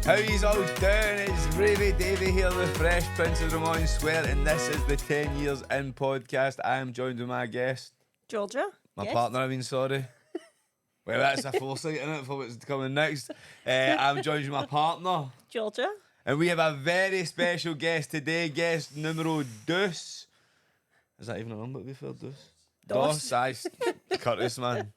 How yous all doing? It's Ravie Davie here, the Fresh Prince of Ramon Swear, and this is the 10 Years In podcast. I am joined with my guest. Georgia. My partner, sorry. Well, that's a foresight, isn't it, for what's coming next. I'm joined with my partner. Georgia. And we have a very special guest today, guest numero dos. Is that even a number to be fair, dos? Dos. Aye, Curtis, man.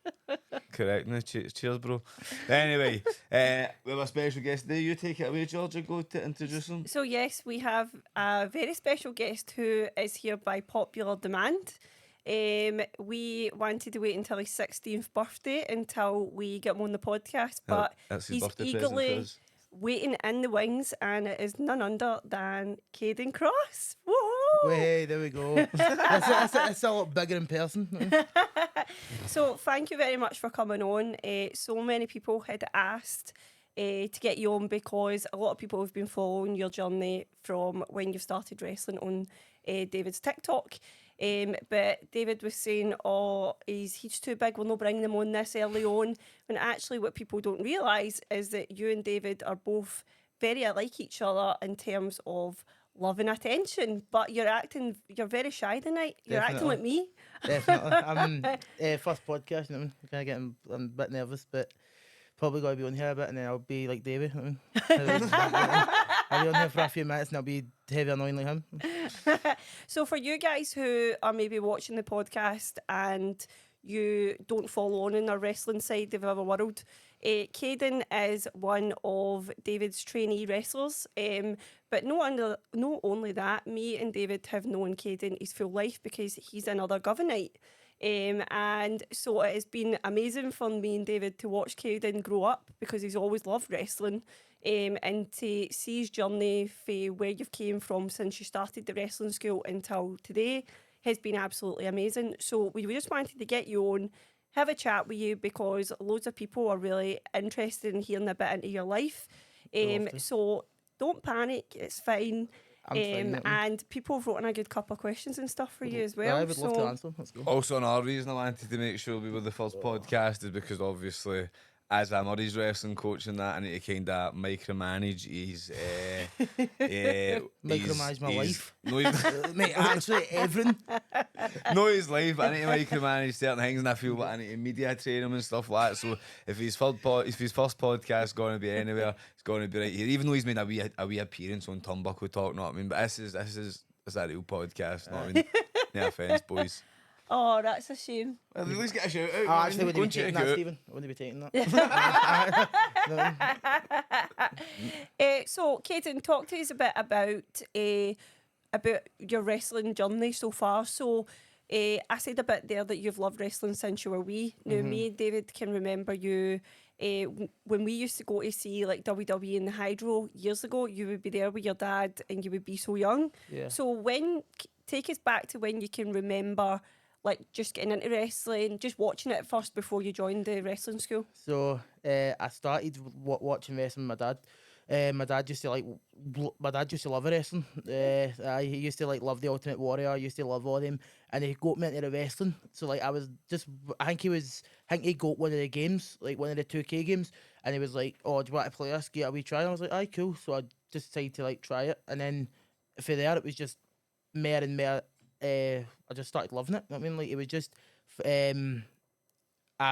Correct me. Cheers, bro. Anyway, we have a special guest today. You take it away, Georgia. Go to introduce him. So yes, we have a very special guest who is here by popular demand. We wanted to wait until his 16th birthday until we get him on the podcast, but That's his he's birthday present for eagerly us. waiting in the wings, and it is none other than Kayden Cross. Woo! Hey, there we go. It's a lot bigger in person. So thank you very much for coming on. So many people had asked to get you on because a lot of people have been following your journey from when you started wrestling on David's TikTok. But David was saying, he's too big, we'll not bring them on this early on. When actually what people don't realise is that you and David are both very alike each other in terms of love and attention, but you're very shy tonight. You're acting like me. Definitely. I'm first podcast, I'm a bit nervous, but probably got to be on here a bit and then I'll be like Davey. I'll be on here for a few minutes and I'll be heavy annoying like him. So for you guys who are maybe watching the podcast and you don't follow on in our wrestling side of our world, Kayden is one of David's trainee wrestlers. But not only that, me and David have known Kayden his full life because he's another Governite. And so it has been amazing for me and David to watch Kayden grow up because he's always loved wrestling. And to see his journey for where you've came from since you started the wrestling school until today has been absolutely amazing. So we just wanted to get you on, have a chat with you because loads of people are really interested in hearing a bit into your life. So don't panic, it's fine. And people have written a good couple of questions and stuff for you as well. I would love to answer. Let's go. Also, another reason I wanted to make sure we were the first podcast is because obviously, as I'm Murray's wrestling coach and that, I need to kind of micromanage his... Micromanage my life. No, he's, Mate, actually, everything. no, his life, but I need to micromanage certain things and I feel like I need to media train him and stuff like that. So if his first podcast is going to be anywhere, it's going to be right here. Even though he's made a wee appearance on Turnbuckle Talk, know what I mean? But this is a real podcast, know what I mean? No offence, boys. Oh, that's a shame. Well, at least get a shout out. I actually wouldn't be taking that, Stephen. I wouldn't be taking that. So, Kayden, talk to us a bit about your wrestling journey so far. So, I said a bit there that you've loved wrestling since you were wee. Now, me and David can remember you when we used to go to see like WWE in the Hydro years ago. You would be there with your dad, and you would be so young. Yeah. So, take us back to when you can remember, like just getting into wrestling, just watching it first before you joined the wrestling school. So I started watching wrestling with my dad. My dad used to love wrestling. He used to like love the Ultimate Warrior. I used to love all them, and he got me into the wrestling. So like I think he got one of the games, like one of the 2K games, and he was like, "Oh, do you want to play this? Get a wee try." And I was like, "Aye, cool." So I just decided to like try it, and then for there it was just more and more. I just started loving it. I mean, like it was just. I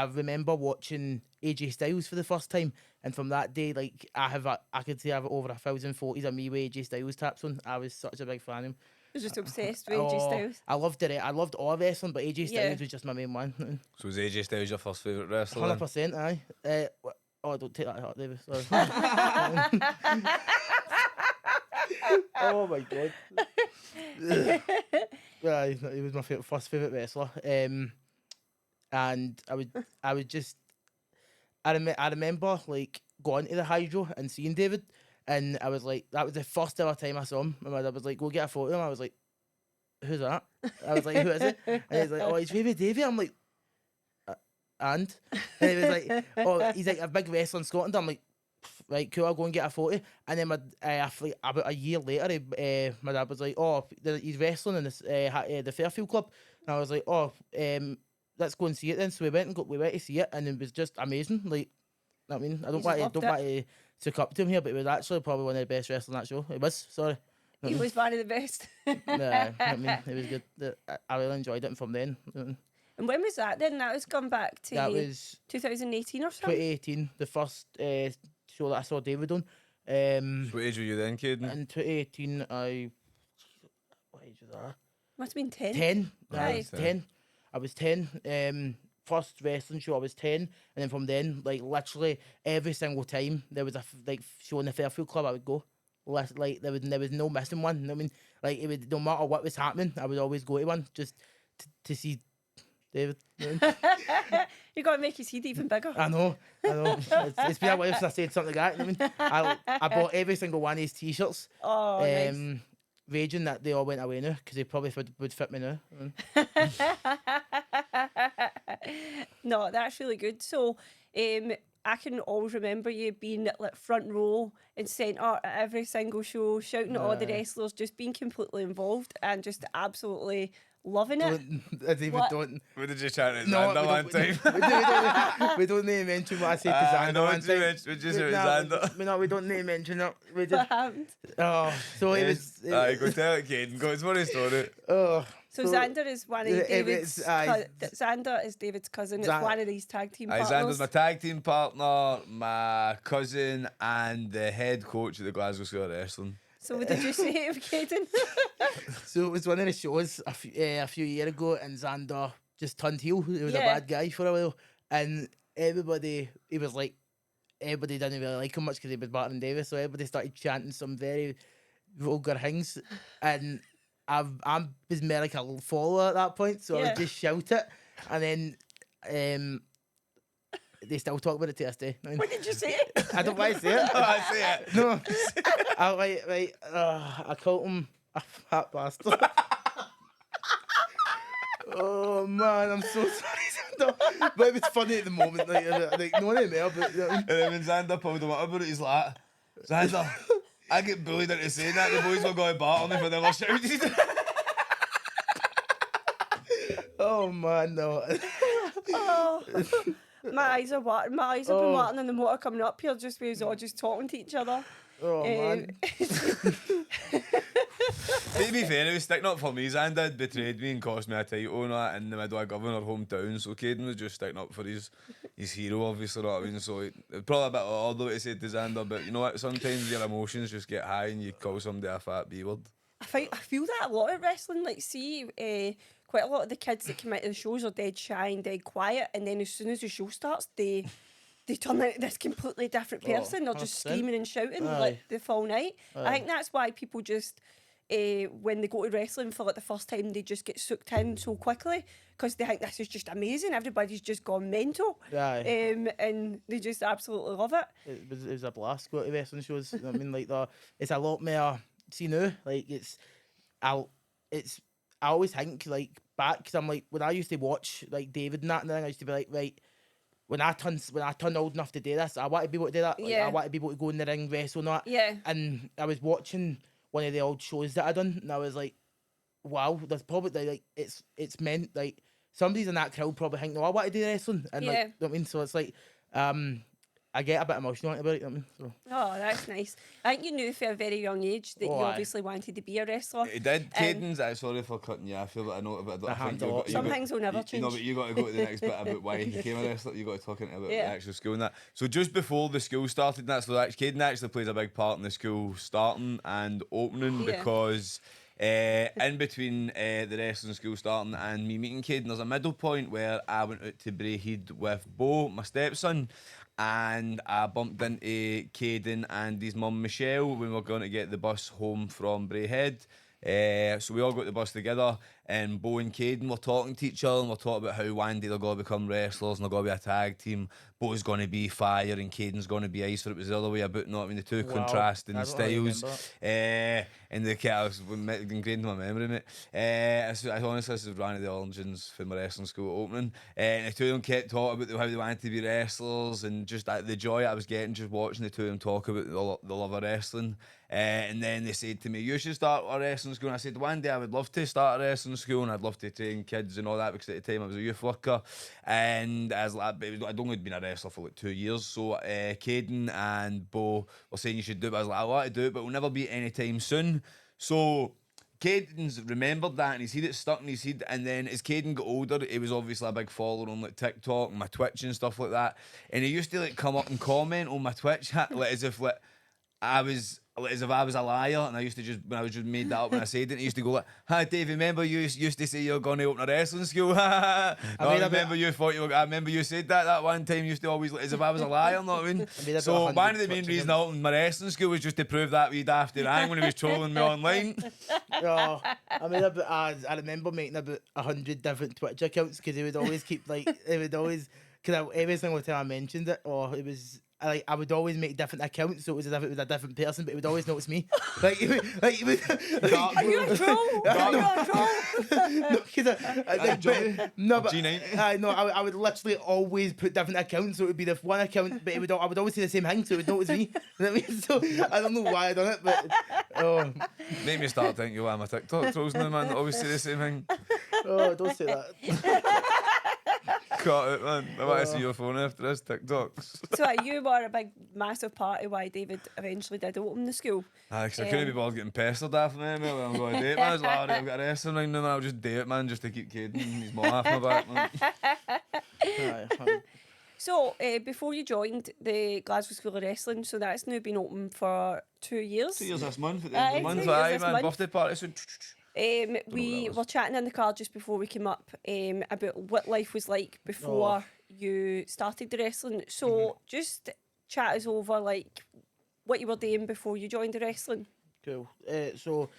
remember watching AJ Styles for the first time, and from that day, like I could say I have over 1,000 photos of me with AJ Styles taps on. I was such a big fan of him. I was just obsessed with AJ Styles. I loved it. I loved all wrestling, but AJ Styles was just my main one. So was AJ Styles your first favourite wrestler? 100%, aye. Don't take that hurt, David. Sorry. Oh my god. Aye, he was my first favourite wrestler. And I remember like going to the Hydro and seeing David, and I was like, that was the first ever time I saw him. My dad was like, "Go get a photo of him." I was like, "Who's that?" I was like, "Who is it?" And he's like, "Oh, it's Ravie Davie." I'm like, and he was like, "Oh, he's like a big wrestler in Scotland." I'm like, "Right, cool, I'll go and get a photo." And then about a year later, my dad was like, "Oh, he's wrestling in this the Fairfield Club." And I was like, "Oh, let's go and see it then." So we went to see it, and it was just amazing. Like, I mean, I don't want to took up to him here, but he was actually probably one of the best wrestlers on that show. He was, sorry. He was one of the best. Yeah, I mean, it was good. I really enjoyed it from then. And when was that then? That was gone back to That was 2018 or something? 2018, the first show that I saw David on. What age were you then, Kayden? In 2018, what age was that? Must have been 10. 10. I Aye. was 10. I was 10. First wrestling show, I was 10. And then from then, like, literally every single time there was a show in the Fairfield Club, I would go. Like, there was no missing one. I mean, like, it would, no matter what was happening, I would always go to one just to see David. You got to make his head even bigger. I know. It's been a while since I said something like that. I mean, I bought every single one of his t-shirts. Oh, nice. Raging that they all went away now because they probably would fit me now. No, that's really good. So, I can always remember you being like front row and centre at every single show, shouting at all the wrestlers, just being completely involved and just absolutely loving it. What? What did you shout at No, Xander one time? we don't need to mention what I said to Xander I know one what you time. meant. We just heard Xander. We don't need to mention it. We What just, happened? so it was. Aye, go tell it, Kayden. Go, it's what he story. So Xander is one of David's. aye. Xander is David's cousin. It's one of these tag team Aye, partners. Xander's my tag team partner, my cousin, and the head coach of the Glasgow School of Wrestling. So what did you say of Kayden? So it was one of the shows a few years ago, and Xander just turned heel. He was a Yeah. bad guy for a while, and everybody didn't really like him much because he was Barton Davis. So everybody started chanting some very vulgar things, and I was more like a follower at that point, so I Yeah. would just shout it, and then they still talk about it to this day. What did you say? I don't want to say it. I see it. No, I called him a fat bastard. Oh man, I'm so sorry, Xander. But it was funny at the moment, like no one anymore. But And then when Xander pulled him up about it, he's like, Xander, I get bullied into saying that. The boys were going to bar on me for never shouted. oh man, no. Oh, my eyes are watering. My eyes have been watering in the motor coming up here just we was all just talking to each other. Oh man. To be fair, he was sticking up for me. Xander betrayed me and cost me a title and that in the middle of Governor hometown. So Kayden was just sticking up for his hero, obviously. Know what I mean? So it probably a bit odd what to say to Xander, but you know what? Sometimes your emotions just get high and you call somebody a fat B-word. I feel that a lot of wrestling. Like, see, quite a lot of the kids that come out of the shows are dead shy and dead quiet, and then as soon as the show starts, they turn out this completely different person. They're just 100%. screaming and shouting Aye. like the full night. I think that's why people just, when they go to wrestling for like the first time, they just get sucked in so quickly because they think this is just amazing. Everybody's just gone mental, Aye. and they just absolutely love it. It was a blast going to wrestling shows. I mean, like it's a lot more. See now, like I always think like back because I'm like when I used to watch like David and that, and then I used to be like, right, when I turn old enough to do this, I want to be able to do that. Like, Yeah. I want to be able to go in the ring, wrestle, and all that. Yeah. And I was watching one of the old shows that I done, and I was like, wow, there's probably like it's meant like somebody's in that crowd probably think, no, I want to do wrestling, and like, Yeah. you know what I mean, so it's like, I get a bit emotional about it. You know what I mean, so. Oh, that's nice. I think you knew from a very young age that you aye. obviously wanted to be a wrestler. He did. Kayden's, sorry for cutting you off here, but I know but I happened think a lot. Some things will never You know, change. but you got to go to the next bit about why he became a wrestler. You got to talk about the Yeah. actual school and that. So just before the school started, and that's Kayden actually plays a big part in the school starting and opening Yeah. because. In between the wrestling school starting and me meeting Kayden, there's a middle point where I went out to Braehead with Bo, my stepson, and I bumped into Kayden and his mum Michelle when we were going to get the bus home from Braehead. So we all got the bus together, and Bo and Kayden were talking to each other, and we're talking about how one day they're going to become wrestlers and they're going to be a tag team. Bo's going to be fire and Kayden's going to be ice, for it was the other way about, not I mean the two Wow. contrasting I don't styles. remember And the chaos ingrained in my memory, mate. I honestly, this is one of the origins for my wrestling school opening. And the two of them kept talking about how they wanted to be wrestlers and just the joy I was getting just watching the two of them talk about the love of wrestling. And then they said to me, you should start a wrestling school. And I said, one day I would love to start a wrestling school and I'd love to train kids and all that, because at the time I was a youth worker. And as like, I'd only been a wrestler for like 2 years. So Kayden and Bo were saying you should do it. I was like, I want to do it, but we'll never be anytime soon. So Kayden's remembered that and he's had it stuck in his head. And then as Kayden got older, he was obviously a big follower on like TikTok and my Twitch and stuff like that. And he used to like come up and comment on my Twitch like as if like I was a liar, and I used to just, when I was just made that up when I said it, he used to go like, "Hi Dave, remember you used to say you're going to open a wrestling school?" I remember you said that one time. You used to always, as if I was a liar, know what I mean? So one of the main reasons I opened my wrestling school was just to prove that Ravie Davie rang when he was trolling me online. Oh, I remember making about 100 different Twitch accounts, because he would always keep like, because every single time I mentioned it, or it was. I would always make different accounts, so it was as if it was a different person, but he would always notice me. Are you a troll? Are you a troll? No, because I would literally always put different accounts, so it would be the one account, but I would always say the same thing, so it would notice me. You know what I mean? So I don't know why I done it, but Made me start thinking, why am I TikTok trolls now, man? Always say the same thing. oh, don't say that. Cut it, man. I want to see your phone after this TikToks. So you were a big, massive part of why David eventually did open the school. Because I couldn't be bothered getting pestered after me. I'm going to date, man. I was like, alright, I've got a wrestling ring now, I'll just do it, man, just to keep kidding. He's mom off my back, man. So, before you joined the Glasgow School of Wrestling, so that's now been open for 2 years. 2 years this month, at the end of the 2 month. years Aye, this man, month. birthday party soon. We were chatting in the car just before we came up about what life was like before you started the wrestling. So just chat us over like what you were doing before you joined the wrestling. Cool. So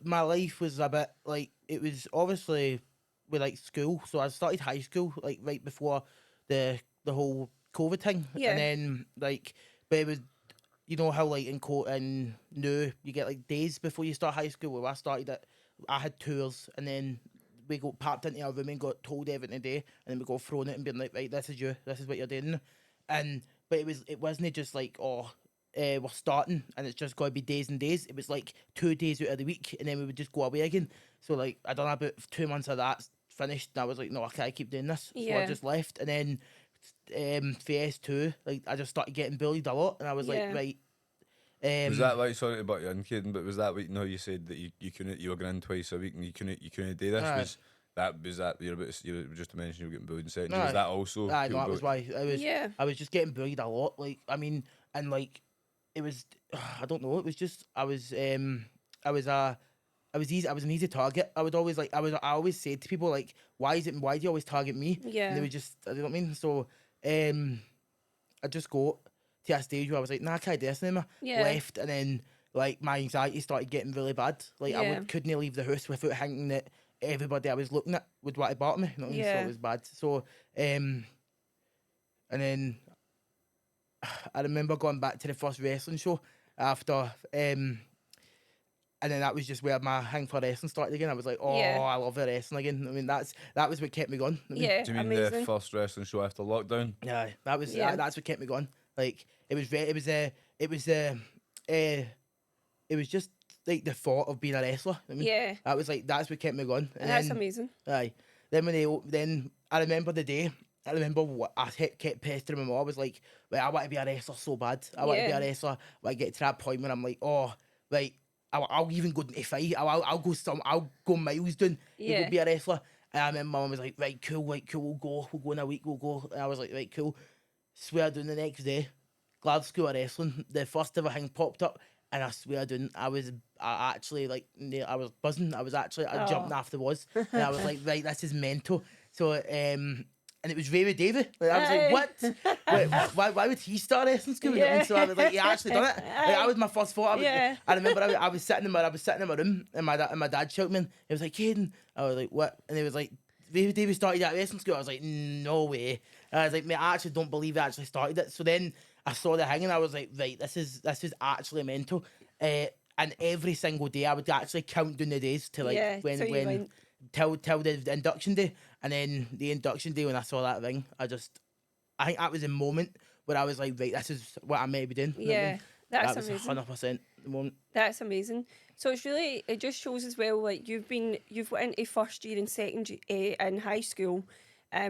my life was a bit like, it was obviously with like school. So I started high school like right before the whole COVID thing. Yeah. And then like, but it was, you know how like in new you get like days before you start high school. Well, I started it. I had tours, and then we got packed into our room and got told everything today, and then we got thrown it and been like, right, this is you, this is what you're doing. But it wasn't just like, we're starting and it's just got to be days and days. It was like 2 days out of the week, and then we would just go away again. So like I done about 2 months of that, finished, and I was like, no, I can't keep doing this. So I just left, and then for S2, like I just started getting bullied a lot, and I was like, right. Was that like, sorry to butt you in, Kayden, but was that what, you said that you were going twice a week and you couldn't do this? Was that you were just to mention you were getting bullied in secondary? Was that also? No, that was why I was just getting bullied a lot. Like, I mean, and like it was, I don't know. It was just I was an easy target. I would always I always say to people like, why do you always target me? Yeah. And they would just, you know what I mean? So I just got to a stage where I was like, nah, I can't do this anymore. Yeah. Left, and then like my anxiety started getting really bad. Like I couldn't leave the house without thinking that everybody I was looking at would want to bother me. You know what I mean? So it was bad. So and then I remember going back to the first wrestling show after and then that was just where my hang for wrestling started again. I was like, I love the wrestling again. I mean, that was what kept me going. Do you mean amazing. The first wrestling show after lockdown? Yeah, that's what kept me going. Like it was just like the thought of being a wrestler. I mean, that's what kept me going. And that's amazing. Aye. Then I remember the day. I remember what I kept pestering my mom. I was like, I want to be a wrestler so bad. I want to be a wrestler. I get to that point where I'm like, I'll even go to fight. I'll go miles down. You go be a wrestler. And I remember my mum was like, right, cool, we'll go in a week, we'll go. And I was like, right, cool. Swear down the next day, Glasgow School of Wrestling, the first ever thing popped up, and I swear down, I was buzzing. I jumped off the was, and I was like, right, this is mental. So, and it was Ravie Davie. Like, I was like, what? Why would he start wrestling school? Yeah. So I was like, he actually done it. Like, that was my first thought. I remember I was sitting in my room, and my dad shouted me. He was like, Kayden. I was like, what? And he was like, Ravie Davie started at wrestling school. I was like, no way. And I was like, mate, I actually don't believe he actually started it. So then I saw the hang, and I was like, right, this is actually mental. And every single day I would actually count down the days to like till the induction day. And then the induction day, when I saw that ring, I think that was a moment where I was like, right, this is what I may be doing. Yeah, that's amazing. 100%. the moment. That's amazing. So it's really, it just shows as well, like you've went into first year and second in high school,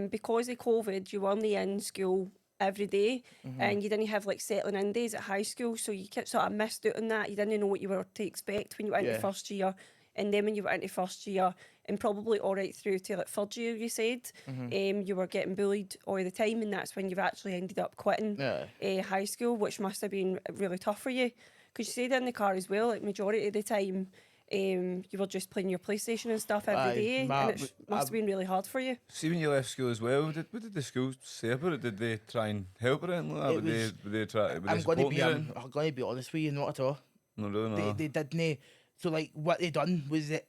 because of COVID, you were only in school every day, and you didn't have like settling in days at high school, so you sort of missed out on that. You didn't know what you were to expect when you went into first year, and then when you went into first year, and probably all right through to like third year, you said, you were getting bullied all the time, and that's when you've actually ended up quitting high school, which must have been really tough for you. Because you said in the car as well, like majority of the time, you were just playing your PlayStation and stuff every day, and it must have been really hard for you. See, when you left school as well, what did the school say about it? Did they try and help or anything like that? Would they try? Would they support you? I'm going to be honest with you, not at all. No, really, no. They didn't. So like, what they done was that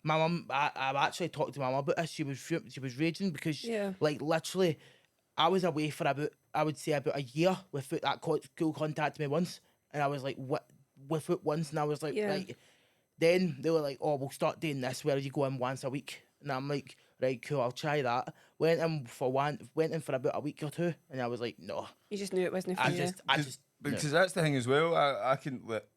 my mum. I've actually talked to my mum about this. She was raging because like literally, I was away for about a year without that school contacted me once, and I was like, what? Without once, and I was like, then they were like, oh, we'll start doing this where you go in once a week, and I'm like, right, cool, I'll try that. Went in for about a week or two, and I was like, no. You just knew it wasn't for you. Because that's the thing as well. I can like,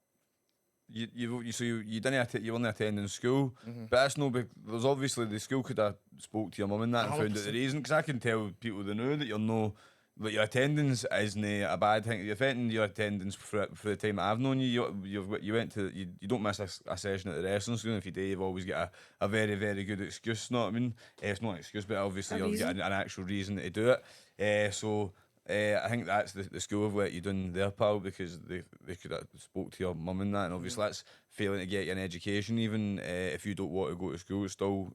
you weren't attending school, but that's no. There's obviously the school could have spoke to your mum and that and found out the reason. Because I can tell people they know that you're no. But your attendance isn't a bad thing. You're affecting your attendance for the time that I've known you. You went to you don't miss a session at the wrestling school. If you do, you've always got a very, very good excuse. Know what I mean? It's not an excuse, but obviously you'll get an actual reason to do it. So I think that's the school have let you down there, pal, because they could have spoke to your mum and that, and obviously that's failing to get you an education. Even if you don't want to go to school, it's still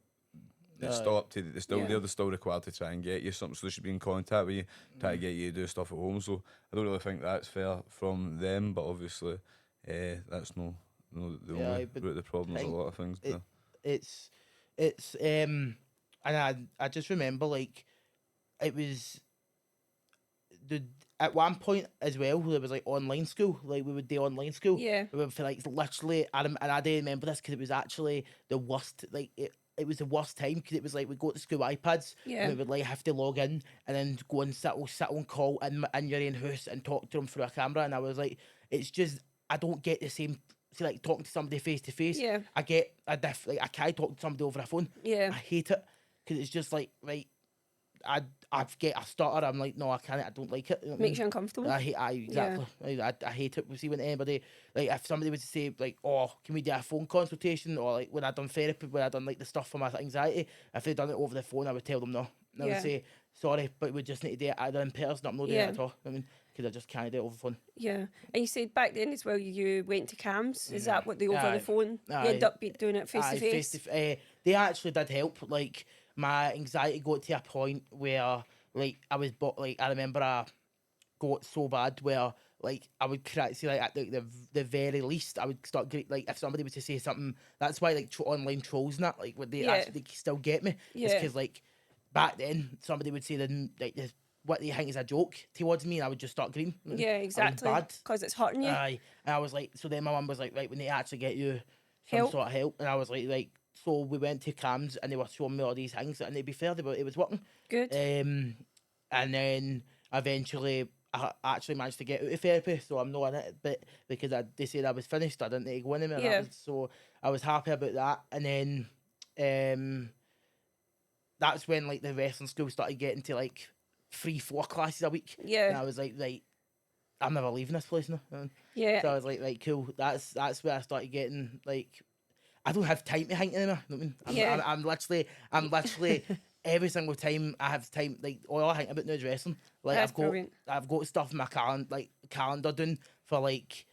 up to they're still required to try and get you something, so they should be in contact with you, try to get you to do stuff at home. So I don't really think that's fair from them, but obviously that's no the only root of the problem. There's a lot of things. It's and I just remember like it was at one point as well there was like online school, like we would do online school. We would for like literally, and I do remember this because it was actually the worst. Like it was the worst time because it was like we'd go to school iPads and we would like have to log in and then go and sit on call in your own house and talk to them through a camera, and I was like, it's just I don't get the same. See, like talking to somebody face to face. I get I can't talk to somebody over a phone. I hate it because it's just like right. I get a stutter. I'm like, no, I can't. I don't like it. You know Makes you uncomfortable. I hate it. We see when anybody like if somebody was to say like, oh, can we do a phone consultation, or like when I done therapy, when I done like the stuff for my anxiety, if they done it over the phone, I would tell them no. And I would say sorry, but we just need to do it either in person. I'm not doing it at all. I mean, because I just can't do it over the phone. Yeah, and you said back then as well, you went to CAMS. Is that what they over the phone? You end up doing it face to face. They actually did help. Like my anxiety got to a point where like I remember I got so bad where like I would cry. See, like at the very least, I would start like if somebody was to say something. That's why like online trolls and that like would they actually still get me? It's because like back then somebody would say what they think is a joke towards me, and I would just start green. Yeah, exactly. Because it's hurting you. Aye, and I was like, so then my mum was like, right, we need to actually get you some sort of help, and I was like. So we went to CAMS and they were showing me all these things, and to be fair, it was working. Good. And then eventually I actually managed to get out of therapy, so I'm not in it. But because they said I was finished, I didn't need to go anymore. Yeah. So I was happy about that. And then that's when like the wrestling school started getting to like 3-4 classes a week. Yeah. And I was like, right, I'm never leaving this place now. Yeah. So I was like, right, cool. That's where I started getting like. I don't have time to hang anymore. You know what I mean? I'm literally every single time I have time. Like all I think about now is wrestling. Like I've got stuff in my calendar done for like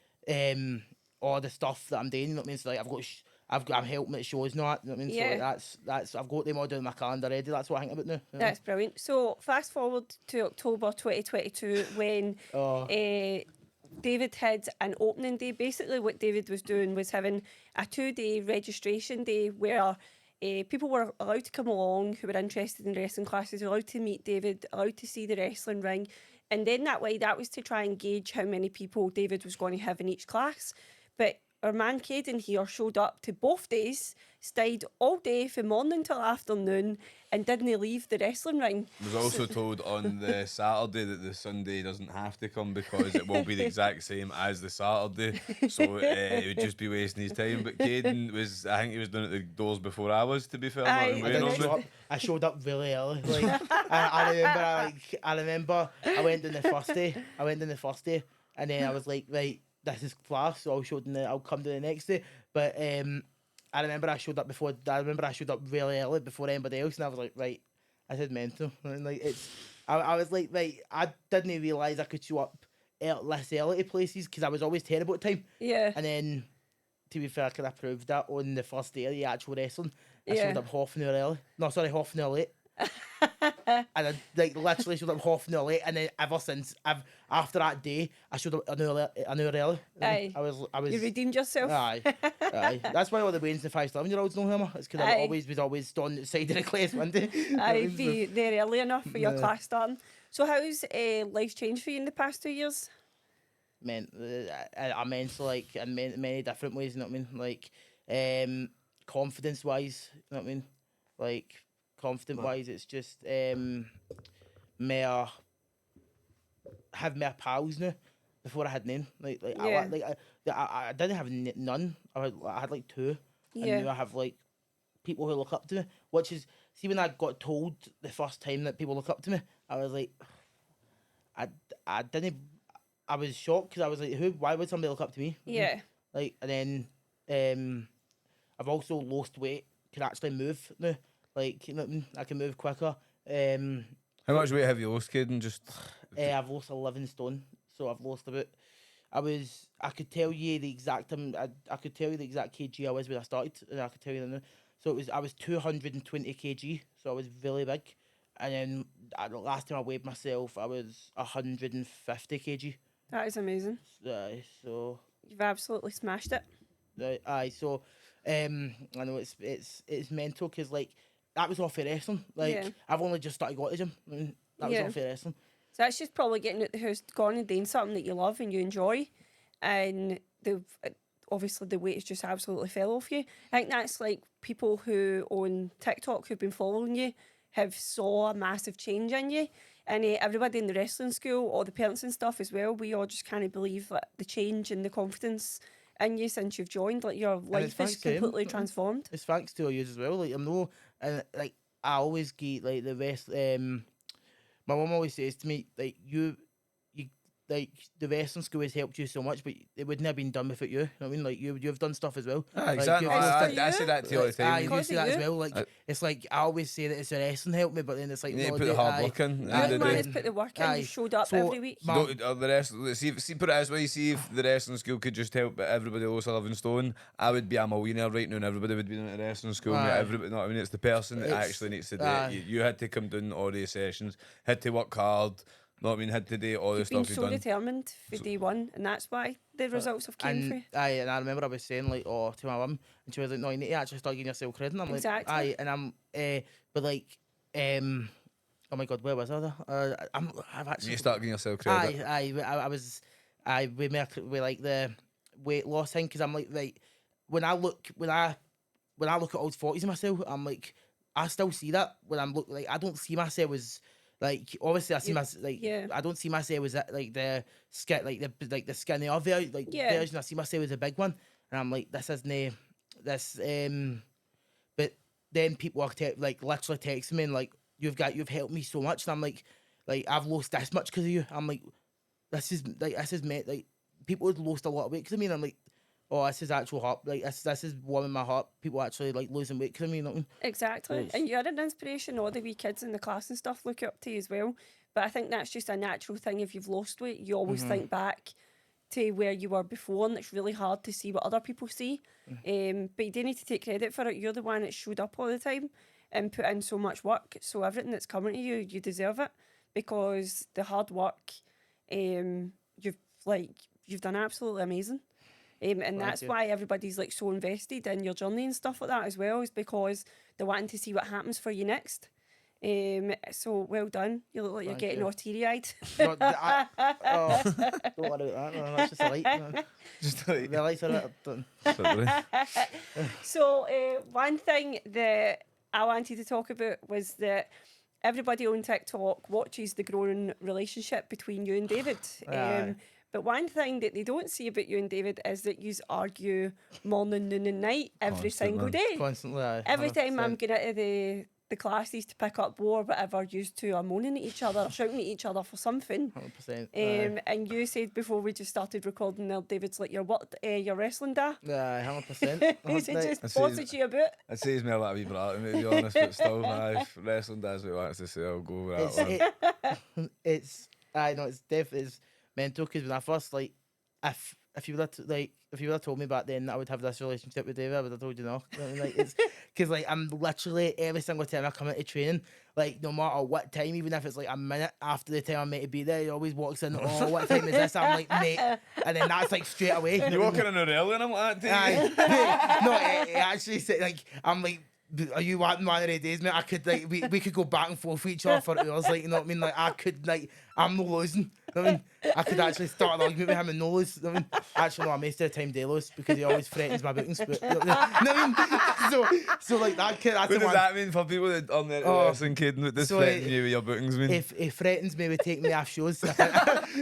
all the stuff that I'm doing. You know what I mean? So like I'm helping at shows now. You know what I mean? Yeah. So like that's I've got them all done in my calendar already. That's what I think about now. That's brilliant. So fast forward to October 2022 when David had an opening day. Basically what David was doing was having a 2-day registration day where people were allowed to come along who were interested in wrestling classes, allowed to meet David, allowed to see the wrestling ring. And then that was to try and gauge how many people David was going to have in each class. But our man Kayden here showed up to both days, stayed all day from morning till afternoon, and didn't leave the wrestling ring. Was also told on the Saturday that the Sunday doesn't have to come because it will be the exact same as the Saturday, so it would just be wasting his time. But Kayden was, I think he was down at the doors before I was, to be fair. Aye, Martin, I waiting didn't on show me. up. I showed up really early. Like I remember I went in the first day. And then I was like, right, this is class. So I'll come to the next day. But I remember I showed up really early before anybody else, and I was like, right, I said mental. And like I was like, right, I didn't realise I could show up less early to places because I was always terrible at time. Yeah. And then, to be fair, I could have proved that on the first day of the actual wrestling. I Yeah. showed up half an hour early. No, sorry, half an hour late. And I literally showed up half an hour late, and then ever since after that day, I showed up an hour early. Aye. I was. You redeemed yourself. Aye. That's why all the Wednesday 5-7-year-olds know him. It's because I Aye. was always standing outside of the class window. I'd be there early enough for your Yeah. class starting. So how's life changed for you in the past 2 years? Immensely, like in many different ways. You know what I mean? Like, confidence wise. You know what I mean? Like, confident wise, it's just more have more pals now. Before I had none. Yeah. I didn't have none. I had like two. Yeah. And now I have like people who look up to me. Which is, see, when I got told the first time that people look up to me, I was like, I didn't. I was shocked because I was like, why would somebody look up to me? Yeah. Like, and then I've also lost weight. Can actually move now. Like, you know what I mean? I can move quicker. How much weight have you lost, Kayden? Just I've lost 11 stone. So I've lost about. I could tell you the exact I could tell you the exact kg I was when I started, and I could tell you now. So I was 220 kg, so I was really big. And then the last time I weighed myself, I was 150 kg. That is amazing. So You've absolutely smashed it. so I know it's mental because like that was off of wrestling. Like Yeah. I've only just started going to the gym. That was Yeah. off of wrestling. So that's just probably getting out the house, going and doing something that you love and you enjoy. And obviously the weight has just absolutely fell off you. I think that's like people who on TikTok who've been following you have saw a massive change in you. And everybody in the wrestling school, all the parents and stuff as well, we all just can't believe that the change and the confidence in you since you've joined. Like your it's life is thanks to him. completely transformed. It's thanks to you as well. Like I'm no, and like I always get like the rest. My mum always says to me like you like the wrestling school has helped you so much, but it wouldn't have been done without you. You know what I mean, like you've done stuff as well. exactly. you've- I say that to you all the time. You Because say of that as you. well. Like it's like I always say that it's the wrestling helped me, but then it's like You need to no, put the hard work in. You're And the the man day. who's put the work in. Aye. You showed up So, every week. The rest, see, put it this way, see if the wrestling school could just help everybody lose 11 stone, I would be a millionaire right now and everybody would be in the wrestling school. Mate. Aye. Everybody, know what I mean? It's the person that It's- actually needs to do aye. it. You had to come down all these sessions, had to work hard, know what I mean? Had to do all the You've been stuff you've so done. determined for day one, and that's why the results have came through. and I remember I was saying like, oh, to my mum, and she was like, no, you need to actually start giving yourself credit. And I'm Exactly. like, and I'm, but like, oh my god, where was I? I've actually. You start giving yourself credit. We like the weight loss thing because I'm like when I look at old 40s of myself, I'm like I still see that when I'm like I don't see myself as like obviously I see myself like yeah. I don't see myself as that like the skin the skinny of like Yeah. version. I see myself as a big one, and I'm like this isn't this but then people are like literally texting me and like you've helped me so much, and I'm like I've lost this much because of you. I'm like this is meant like people had lost a lot of weight because of me, and I'm like, oh, this is actual heart. Like this is warming my heart. People actually like losing weight because of me. You know what I mean? Exactly. Yes. And you're an inspiration. All the wee kids in the class and stuff look up to you as well. But I think that's just a natural thing. If you've lost weight, you always think back to where you were before, and it's really hard to see what other people see. But you do need to take credit for it. You're the one that showed up all the time and put in so much work. So everything that's coming to you, you deserve it because the hard work, you've done absolutely amazing. And that's you. why everybody's like so invested in your journey and stuff like that as well, is because they're wanting to see what happens for you next. So well done. You look like Thank you're getting you. all teary-eyed. Don't worry about that. No, that's just a light. No. Just like, The lights are done. sorry. So one thing that I wanted to talk about was that everybody on TikTok watches the growing relationship between you and David. Aye. But one thing that they don't see about you and David is that you argue morning, noon and night every Constant, single man. day. Constantly. Aye, Every time I'm 100%. going into the classes to pick up war, whatever, used to are moaning at each other, shouting at each other for something. 100%. Aye. And you said before we just started recording there, David's like, your wrestling dad. Aye, 100%. Who's it just I see- bosses you about? I'd say he's more like a wee brat to me, to be honest, but still, if wrestling does what he wants to say, I'll go with that one. I know it's definitely it's mental because when I first if you would have told me back then that I would have this relationship with David, I would have told you no. You know what I mean? Like it's because like I'm literally every single time I come into training, like no matter what time, even if it's like a minute after the time I'm meant to be there, he always walks in. Oh, what time is this? I'm like, mate, and then that's like straight away. You walking in a rally and I'm like that, Aye. No, it actually said like I'm like. Are you wanting one of the days, mate? I could like we could go back and forth with each other for hours, like you know what I mean? Like I could like I'm no losing. You know what I mean? I could actually start an argument with him and no lose. You know what I mean? Actually, no, I most of the time they lose because he always threatens my bookings. But you know what I mean? So like that kid. That's What the does one. that mean for people that on the Oh. wrestling kid? What does So, threatening you with your bookings mean? If he threatens me with taking me off shows,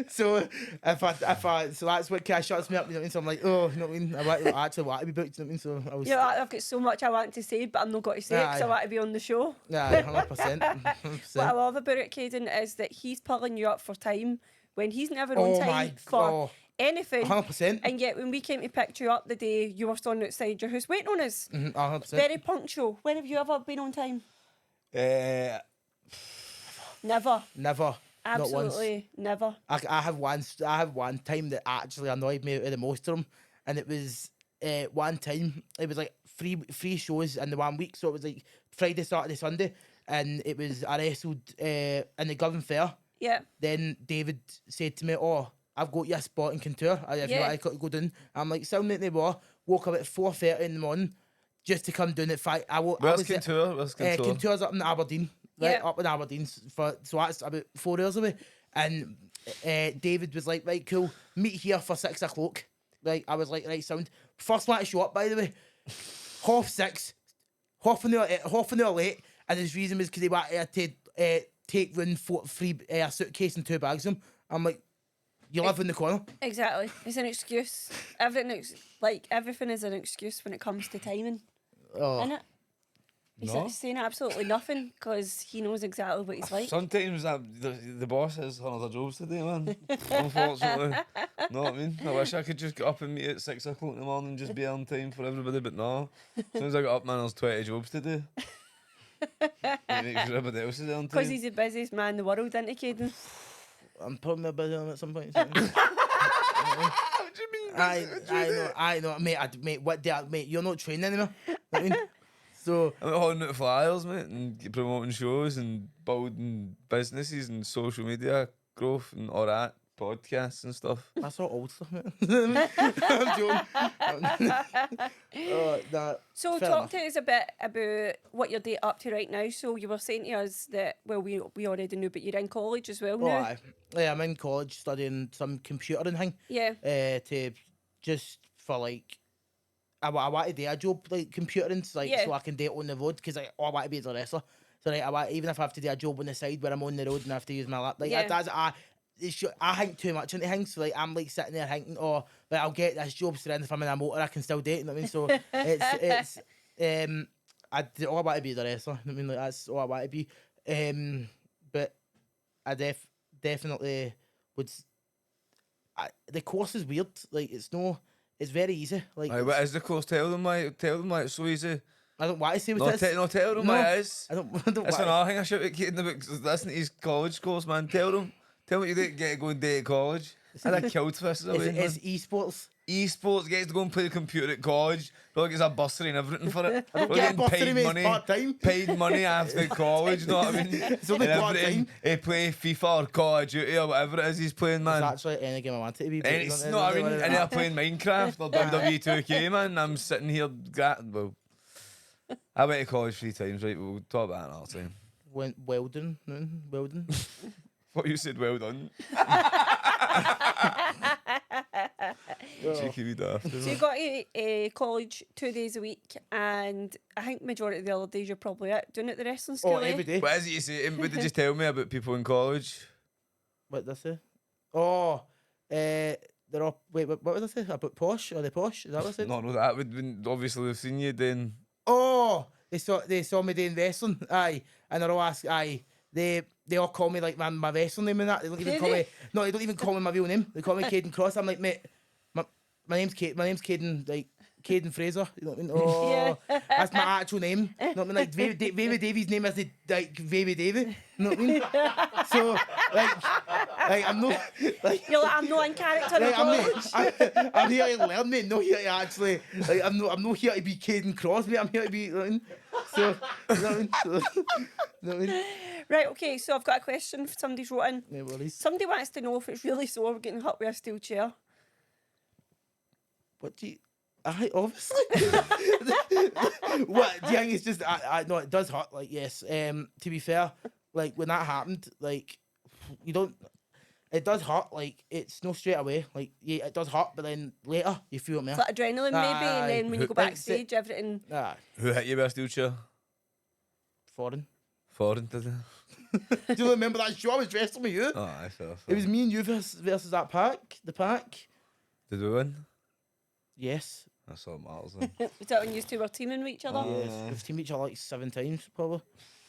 so if I so that's what kind of shuts me up. You know what I mean? So I'm like, oh, you know what I mean? I actually want to be booked. You know what I mean? So I was. Yeah, I've got so much I want to say, but I'm not going to say it because I Aye. want to be on the show. Yeah, 100%. What I love about it, Kayden, is that he's pulling you up for time when he's never on Oh time my for god. anything. 100%. And yet, when we came to pick you up the day you were standing outside your house waiting on us, 100%. very punctual. When have you ever been on time? Uh, Never. Never. Not once. Absolutely never. I have one time that actually annoyed me out of the most of them, and it was one time it was like three shows in the 1 week, so it was like Friday, Saturday, Sunday, and it was I wrestled in the Govan Fair. Yeah. Then David said to me, "Oh, I've got you a spot in Contour. If you Yeah. want to go down." I'm like, "Sound at the bar." Woke up at 4:30 in the morning just to come down at 5. where's Contour? Where's Contour? Contour's up in Aberdeen, right? Yeah. Up in Aberdeen, so that's about 4 hours away. And David was like, "Right, cool, meet here for 6 o'clock." Like I was like, "Right, sound." First one to show up, by the way, 6:30, half an hour late, and his reason was because he wanted to take round a suitcase and 2 bags of them. I'm like, "You live in the corner." Exactly. It's an excuse. Everything is an excuse when it comes to timing. Oh, Isn't it? He's No. saying absolutely nothing because he knows exactly what he's like. Sometimes the boss has other jobs to do, man. Unfortunately. Know what I mean? I wish I could just get up and meet at 6 o'clock in the morning and just be on time for everybody, but no. As soon as I get up, man, there's 20 jobs to do. Make sure everybody else is on time. Because he's the busiest man in the world, isn't he, Kayden? I'm probably a bit on at some point. What do you mean? I know, mate. What day, mate? You're not training anymore. You know what I mean? So I'm holding out flyers, mate, and promoting shows and building businesses and social media growth and all that, podcasts and stuff. that's all old stuff, mate. I'm joking. That. So Fair talk enough. to us a bit about what you're up to right now. So you were saying to us that, well, we already knew, but you're in college as well Oh, now. aye. Yeah, I'm in college studying some computing thing. Yeah. To just for like. I want to do a job like computing, so, like, Yeah. so I can do it on the road because all I want to be is a wrestler. So like, even if I have to do a job on the side where I'm on the road and I have to use my laptop, like Yeah. I think too much into things. So like I'm like sitting there thinking, oh, like I'll get this job, so then if I'm in a motor, I can still do it. You know what I mean? So it's all I want to be is a wrestler. You know what I mean? Like that's all I want to be. But I definitely would. The course is weird. Like it's very easy. Like Aye, what is the course? Tell them why it's so easy. I don't want to say what No, it is. tell them No. what it is. I don't That's want. another thing I should be kidding about, because that's not his college course, man. Tell them what you did get to go and do at college. I'd have killed for this away, man. It's esports. Esports gets to go and play the computer at college. Probably gets a bursary and everything for it. Probably get a getting bursary, mate, it's part-time. Paid money after college, you know what I mean? It's only And part-time. everything. He play FIFA or Call of Duty or whatever it is he's playing, It's man. actually any game I want it to be. but And it's it's not- not, I mean, it's and not- they're playing Minecraft or WWE 2K, man. I'm sitting here, well, I went to college 3 times, right? We'll talk about that another time. Weldon. Weldon. What you said, well done. Cheeky wee daft. So you got to college 2 days a week, and I think majority of the other days you're probably out doing it at the wrestling school. Every day. What is it you say? What did you tell me about people in college? What did I say? Oh, they're all. Wait, what did I say? About posh? Are they posh? Is that what I said? No, that would been obviously they've seen you then. Oh, they saw me doing wrestling. Aye, and they're all ask. Aye, they all call me like my wrestling name and that. They don't even call me. No, they don't even call me my real name. They call me Kayden Cross. I'm like, mate, my name's Kayden, like Kayden Fraser. You know what I mean? Oh, that's my actual name. You know what I mean? Like Ravie Davie's name is like Ravie Davie. You know what I mean? So like I'm not like You're like, I'm not in character. like, in I'm here to learn, mate. Not here to actually. Like, I'm not here to be Kayden Cross, mate. I'm here to be. You know what I mean? So, you know what I mean? So, you know what I mean? Right, okay, so I've got a question for somebody's wrote in. No worries. Somebody wants to know if it's really sore getting hit with a steel chair. What do you? Obviously. What do you think? It's just I no, it does hurt. Like yes. To be fair, like when that happened, like you don't. It does hurt. Like it's no straight away. Like yeah, it does hurt, but then later you feel it more. It's like adrenaline maybe, and then when you go backstage, everything. Who hit you with a steel chair? Foreign. Foreign, did it? Do you remember that show I was wrestling with you? Oh, I fell. It was me and you versus that pack. The pack. Did we win? Yes. That's all matters then. Was that when you two were teaming with each other? Yes. We've teamed each other like 7 times probably.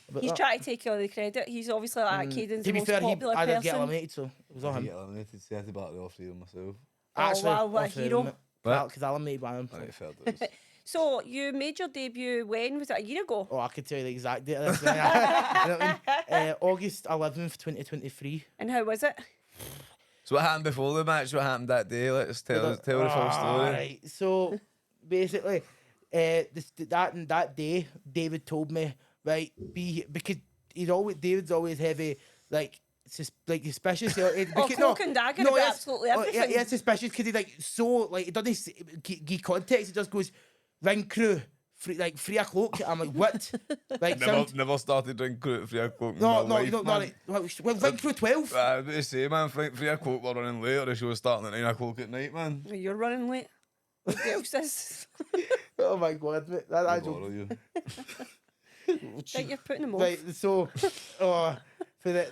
About He's that. trying to take all the credit. He's obviously like Kayden's To the be most fair, popular I did get person. eliminated, so it was all I him. get eliminated, so I had to back the off three of myself. Oh, wow, what a off him, hero. mate. What? Because I eliminated by him. Right, fair dues. So you made your debut when? Was it a year ago? Oh, I could tell you the exact date of this. You know what I mean? August 11th, 2023. And how was it? So what happened before the match? What happened that day? Let's tell the full story. Right. So basically, that day, David told me, right, because David's always heavy, like suspicious. Cloak and dagger about yes, absolutely everything. Yeah, suspicious because he he doesn't give context. He just goes, ring crew, free a cloak. I'm like, what? Like Never started drinking at 3 o'clock. no, like, well, ring crew 12. I was about to say, man, 3 o'clock we're running later. The show was starting at 9 o'clock at night, man. You're running late. What else is? Oh my god, mate. That Bother you. Like you're putting them off. Right, so,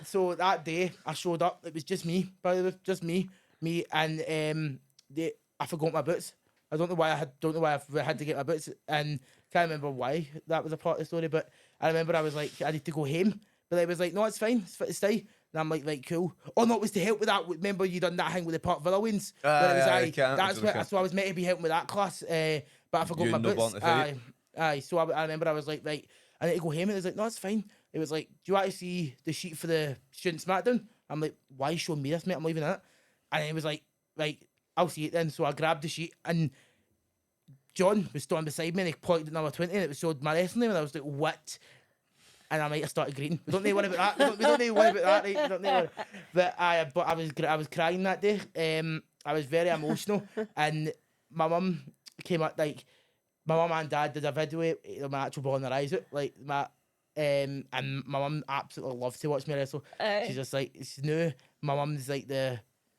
so that day I showed up. It was just me, by the way, just me, and I forgot my boots. I don't know why I had to get my boots, and can't remember why that was a part of the story. But I remember I was like, I need to go home, but I was like, no, it's fine, it's fine. And I'm like, right, cool. Oh no, it was to help with that. Remember you done that thing with the Park Villa wins? So I was meant to be helping with that class, but I forgot my boots. Aye. So I remember I was like, right, I need to go home, and it was like, no, it's fine. It was like, do you want to see the sheet for the student SmackDown? I'm like, why are you showing me this, mate? I'm leaving it. And it was like, right, I'll see it then. So I grabbed the sheet, and John was standing beside me, and he pointed at number 20, and it showed my wrestling name, and I was like, what? And I might have started greeting. We don't need to worry about that. We don't need to worry about that, right? We don't need to worry. But I was crying that day. I was very emotional, and my mum came up, like, my mum and dad did a video of my actual ball in their eyes out, like and my mum absolutely loves to watch me wrestle. She's just like, it's new. My mum's like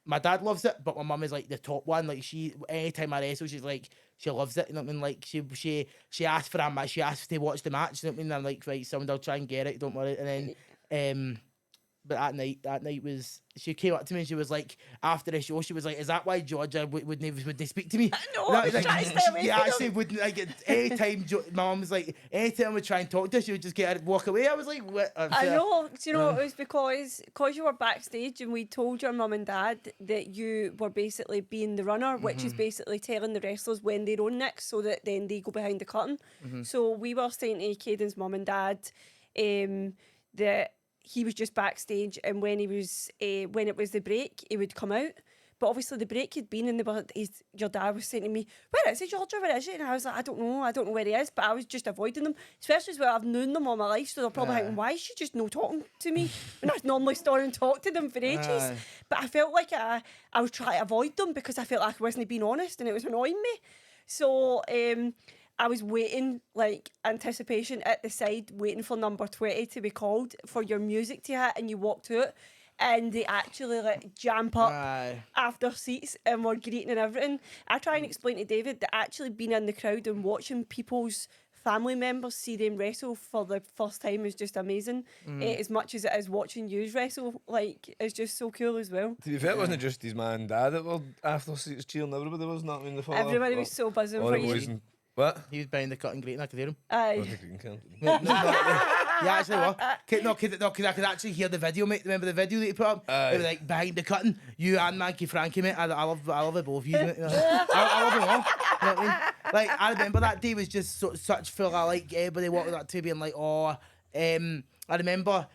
my dad loves it, but my mum is like the top one. Like anytime I wrestle, she's like, she loves it. You know what I mean? Like she asked for a match. She asked to watch the match. You know what I mean? I'm like, right, someone will try and get it. Don't worry. And then, but that night was, she came up to me and she was like, after the show, she was like, is that why Georgia wouldn't speak to me? No, like, she actually wouldn't, like, anytime my mum was like, anytime I would try and talk to her, she would just get her to walk away. I was like, what? I know. Do you know, it was because you were backstage and we told your mum and dad that you were basically being the runner, which is basically telling the wrestlers when they're on next so that then they go behind the curtain. So we were saying to Kayden's mum and dad that he was just backstage, and when it was the break, he would come out. But obviously the break had been, and your dad was saying to me, where is he, Georgia, where is he? And I was like, I don't know where he is, but I was just avoiding them, especially as well, I've known them all my life, so they're probably thinking, why is she just no talking to me when I normally stand and talk to them for ages? But I felt like I was trying to avoid them because I felt like I wasn't being honest, and it was annoying me. So I was waiting, like, anticipation at the side, waiting for number 20 to be called for your music to hit, and you walked out, and they actually, like, jump up Aye. after seats and were greeting and everything. I try and explain to David that actually being in the crowd and watching people's family members see them wrestle for the first time is just amazing. As much as it is watching you wrestle, like, it's just so cool as well. To be fair, it wasn't just his man and dad that were after seats cheering. Everybody was not in the father. Everybody was so buzzing Or for it you. wasn't. What? He was behind the cut and greeting. I could hear him. Aye. Yeah, actually, what? Because I could actually hear the video, mate. Remember the video that you put up? It was like behind the cutting. You and Maggie Frankie, mate. I love it both of you, mate. I love them all. You know what I mean? Like, I remember that day was just such full of, like, everybody walking up to me and, like, I remember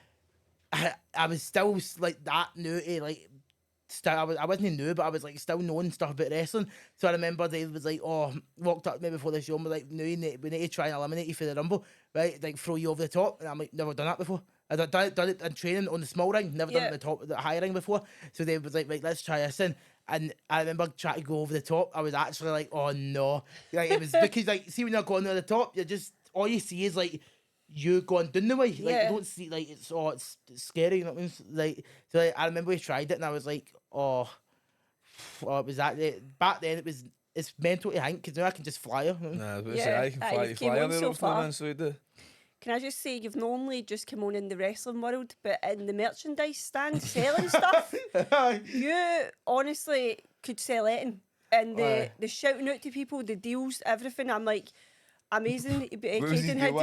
I was still, like, that new to, like, I wasn't new, but I was, like, still knowing stuff about wrestling. So I remember Dave was like, walked up to me before the show and was like, no, we need to try and eliminate you for the Rumble, right? Like, throw you over the top. And I'm like, never done that before. I've done it in training on the small ring, never done it on the top, the high ring before. So Dave was like, right, let's try this in. And I remember trying to go over the top. I was actually like, oh no. Like, it was because, like, see when you're going over the top, you're just, all you see is, like, you going down the way. Like, you don't see, like, it's scary, you know what I mean? Like, so, like, I remember we tried it and I was like, it was that. Back then, it's mental to think, because now I can just fly her. Nah, I was about to say, I can fly, you've came on there so up to the far. man, so we do. Can I just say, you've not only just come on in the wrestling world, but in the merchandise stand selling stuff, you honestly could sell anything. And the shouting out to people, the deals, everything, I'm like, amazing. Kayden had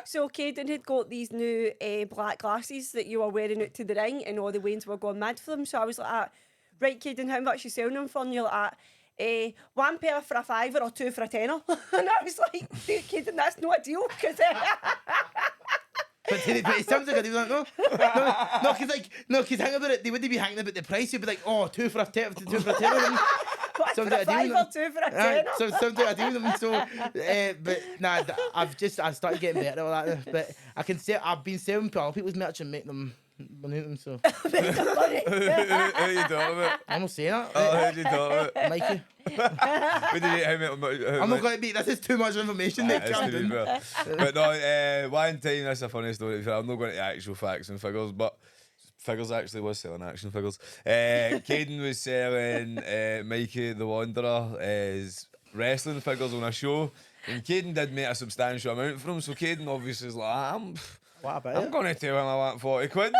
So Kayden had got these new black glasses that you were wearing out to the ring, and all the Waynes were going mad for them. So I was like, right, Kayden, how much you selling them for? And you're like, one pair for a $5 or two for a $10. And I was like, dude, Kayden, that's not a deal. Cause, But it sounds like a deal, no, because hang about it, they wouldn't be hanging about the price. You'd be like, two for a $10. One for a $5 or two for a $10. So sounds like a deal with them. So, but nah, I started getting better at all that. But I can say I've been selling people's merch and make them money them. So Who you talking about? I'm not saying that. Oh, who you talking about? Mikey. What did you, I'm not going to be. This is too much information. Mate, It's calm to be down. fair. But no, one time, that's a funny story. I'm not going to actual facts and figures, but figures actually was selling action figures. Kayden was selling Mikey the Wanderer as wrestling figures on a show, and Kayden did make a substantial amount for him. So Kayden obviously is like, What about I'm it? going to tell him I want 40 quid.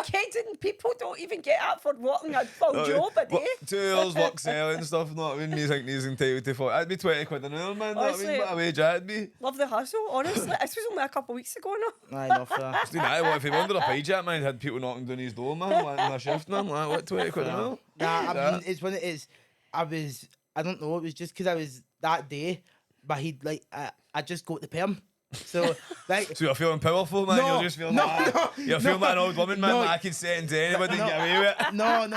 Kayden, people don't even get up for working a full job a day. 2 hours work selling stuff, you know what I mean? You think he's entitled to 40? That'd be 20 quid an hour, man. You know what I Honestly, mean? What a wage that'd be. Love the hustle, honestly. This was only a couple of weeks ago now. Aye, enough for that. Just do that. What if he wanted a pie chat, man? Had people knocking down his door, man. Wanting a shift, man. Like, what, 20 quid an hour? Nah, I mean, it's when it is. I don't know. It was just because I was that day, but he'd like I just got the perm. So like, So you're feeling powerful, man. No, You're just feeling no, like no, you're feeling like an old woman, man. no. Like I can say it to anybody and get away with it. No.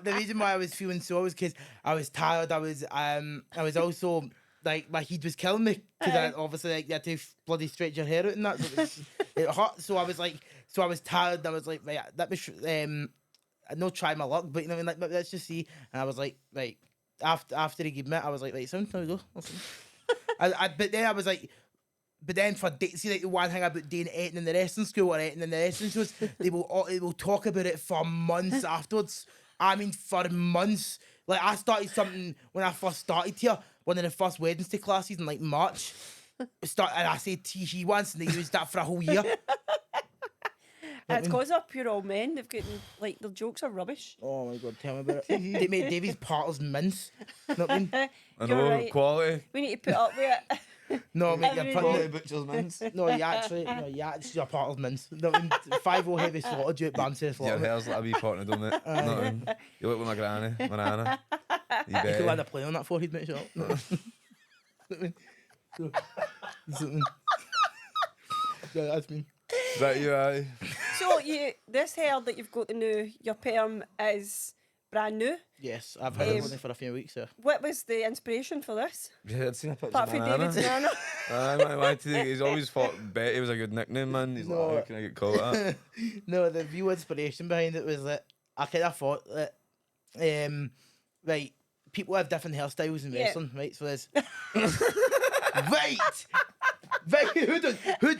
The reason why I was feeling so was because I was tired. I was also like my heat was killing me because I obviously like you had to bloody stretch your hair out and that. So it hurt. So I was tired. And I was like, right, let me I'd not try my luck, but you know, what I mean, like let's just see. And I was like, right, after he gave me it, I was like, sound, there we go. But then I was like. But then see, like the one thing about doing editing in the wrestling school or editing in the wrestling shows, they will talk about it for months afterwards. I mean, for months. Like I started something when I first started here, one of the first Wednesday classes in like March. And I said TG once, and they used that for a whole year. It's because they're pure old men. They've got, like, their jokes are rubbish. Oh my god, tell me about it. They made Davy's partners mince. You know what I mean? I You're know, right. quality. We need to put up with it. No, mate, you're Quality putting butcher's mince. No, you actually, your partner's mince. You know what I mean? 5-0 heavy slaughter, Duke Bamsey Your slaughter. hair's like a wee partner, don't it? You look like my granny, my nana. You You could bet. land a play on that forehead, mate, shut up. No. Yeah, that's me. Is that you, aye? So this hair that you've got the new, your perm is brand new. Yes, I've had it for a few weeks, yeah. What was the inspiration for this? Yeah, I'd seen a picture Apart of from my David's nana. nana. He's always thought Betty was a good nickname, man. He's like, how can I get called that? No, the real inspiration behind it was that I kind of thought that, right, people have different hairstyles in Yeah. wrestling, right? So there's right, who,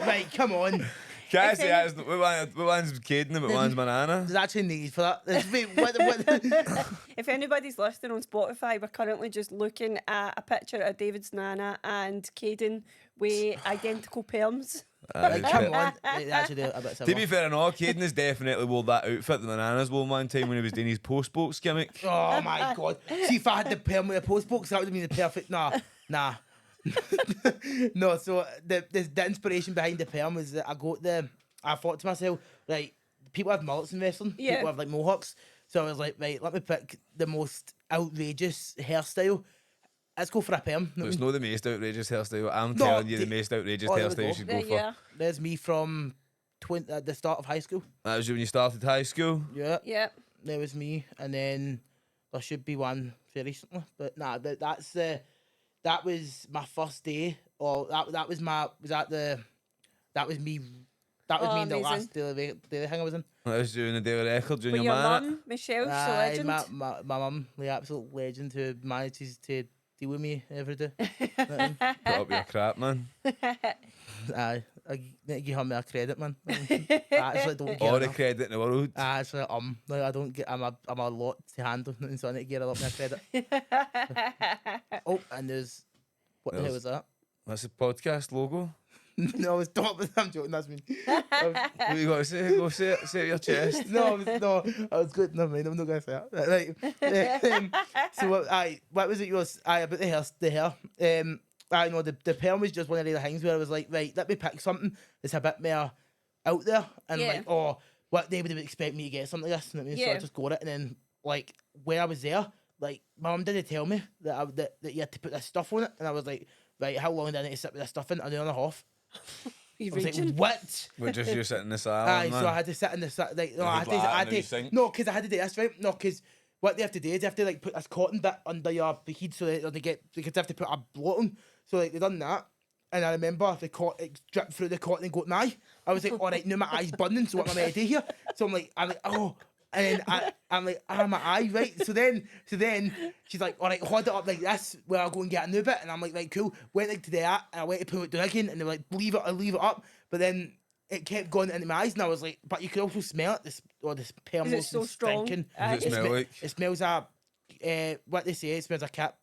right? Come on. Can I If say any- what one's Kayden and what one's Banana? There's actually need for that. What, If anybody's listening on Spotify, we're currently just looking at a picture of David's Nana and Kayden with identical perms. like, come on. Right, they actually do a bit To be similar. fair enough, Kayden has definitely wore that outfit that Bananas wore one time when he was doing his post-boat gimmick. Oh my god. See if I had the perm with a post box, that would have been the perfect. Nah. No, so the inspiration behind the perm was that I thought to myself, right, people have mullets in wrestling, Yeah. people have like mohawks. So I was like, right, let me pick the most outrageous hairstyle. Let's go for a perm. It's not the most outrageous hairstyle. I'm No, telling you, the most outrageous oh, there we hairstyle go. you should There go you for. are. There's me from the start of high school. That was when you started high school. Yeah. Yeah. There was me, and then there should be one very recently, but nah, that was my first day, or that was me. That was me in the Amazing. last daily thing I was in. That was doing the Daily Record, doing With your your man. mum, Michelle, she's a Aye, legend. my mum, the absolute legend who manages to deal with me every day. Put up your crap, man. Aye, I need to give her my credit, man. I actually don't get All the enough. credit in the world. I actually like, I don't get. I'm a lot to handle, so I need to get a lot of my credit. Oh, and there's what the hell was that? That's the podcast logo. No, it's not. I'm joking. That's me. What you got to say? Go say it. Say it with your chest. No, I was good. Never mind. I'm not gonna say that. Right. So what was it? About the hair. I know the perm was just one of the things where I was like, right, let me pick something that's a bit more out there, and Yeah. like, oh, what they would expect me to get something like this. You know what I mean? So I Yeah. just got it, and then like when I was there, like my mum didn't tell me that you had to put this stuff on it, and I was like, right, how long did I need to sit with this stuff in? An hour and a half. You I was like, raging. what? We're just you sitting in the salon, Aye, man. so I had to sit in the like, no, You I had had to, that I in the had to, sink? no, because I had to do this right, no, because what they have to do is they have to like put this cotton bit under your head so that because they have to put a bloat on, so like they done that, and I remember the cotton dripped through the cotton and got my eye. I was like, all right, now my eye's burning, so what am I meant to do here? So I'm like, oh. And then I'm like, my eye, right? So then she's like, all right, hold it up like this, where I'll go and get a new bit. And I'm like, right, cool. Went like to that, and I went to pull it down again, and they were like, leave it up. But then it kept going into my eyes, and I was like, but you could also smell it. This perm Is it lotion so strong? stinking. Aye. Does it smell like It smells of what they say. It smells of cat